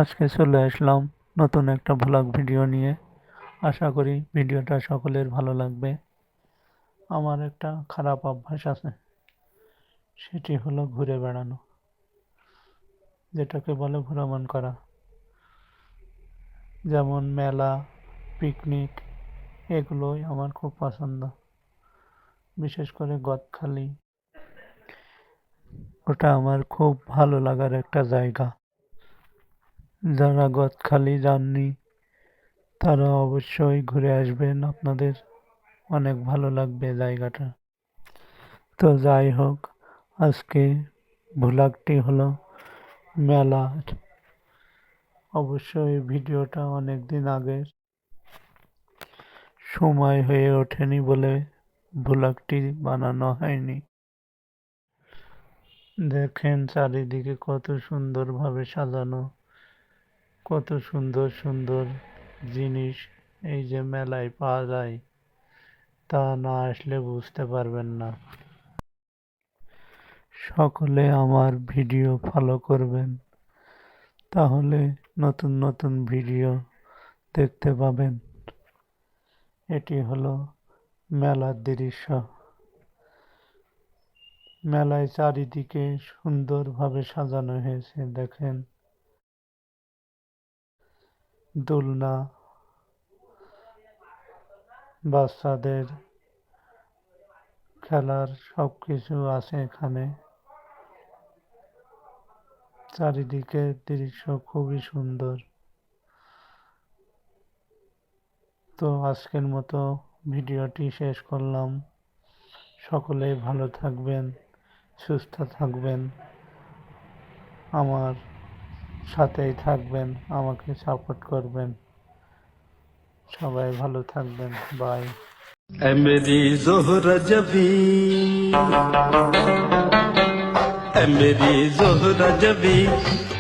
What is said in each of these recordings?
আজকে চলে আসলাম নতুন একটা ভ্লগ ভিডিও নিয়ে। আশা করি ভিডিওটা সকলের ভালো লাগবে। আমার একটা খারাপ অভ্যাস আছে, সেটি হলো ঘুরে বেড়ানো, যেটাকে বলে ভ্রমণ করা। যেমন মেলা, পিকনিক, এগুলোই আমার খুব পছন্দ। বিশেষ করে গদখালি, ওটা আমার খুব ভালো লাগার একটা জায়গা। যারা গদখালি যাননি তারা অবশ্যই ঘুরে আসবেন, আপনাদের অনেক ভালো লাগবে জায়গাটা। তো যাই হোক, আজকে ভ্লগটি হলো মেলার। অবশ্যই ভিডিওটা অনেক দিন আগের, সময় হয়ে ওঠেনি বলে ভ্লগটি বানানো হয়নি। দেখেন চারিদিকে কত সুন্দরভাবে সাজানো, কত সুন্দর সুন্দর জিনিস এই যে মেলায় পাওয়া যায়, তা না আসলে বুঝতে পারবেন না। সকলে আমার ভিডিও ফলো করবেন, তাহলে নতুন নতুন ভিডিও দেখতে পাবেন। এটি হলো মেলার দৃশ্য। মেলায় চারিদিকে সুন্দরভাবে সাজানো হয়েছে, দেখেন দোলনা, বাচ্চাদের খেলার সব কিছু আছে এখানে। চারিদিকে দৃশ্য খুবই সুন্দর। তো আজকের মতো ভিডিওটি শেষ করলাম। সকলেই ভালো থাকবেন, সুস্থ থাকবেন, আমার সাথেই থাকবেন, আমাকে সাপোর্ট করবেন। সবাই ভালো থাকবেন, বাই। ऐ मेरी ज़ोहरा जबी, ऐ मेरी ज़ोहरा जबी,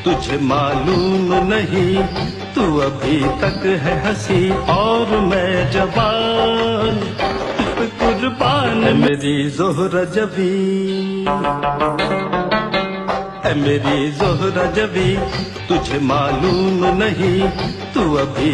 तुझे मालूम नहीं तू अभी तक है हंसी और मैं जवान, तुझ पे कुर्बान। ऐ मेरी ज़ोहरा जबी, ऐ मेरी ज़ोहरा जबी, तुझे मालूम नहीं तू अभी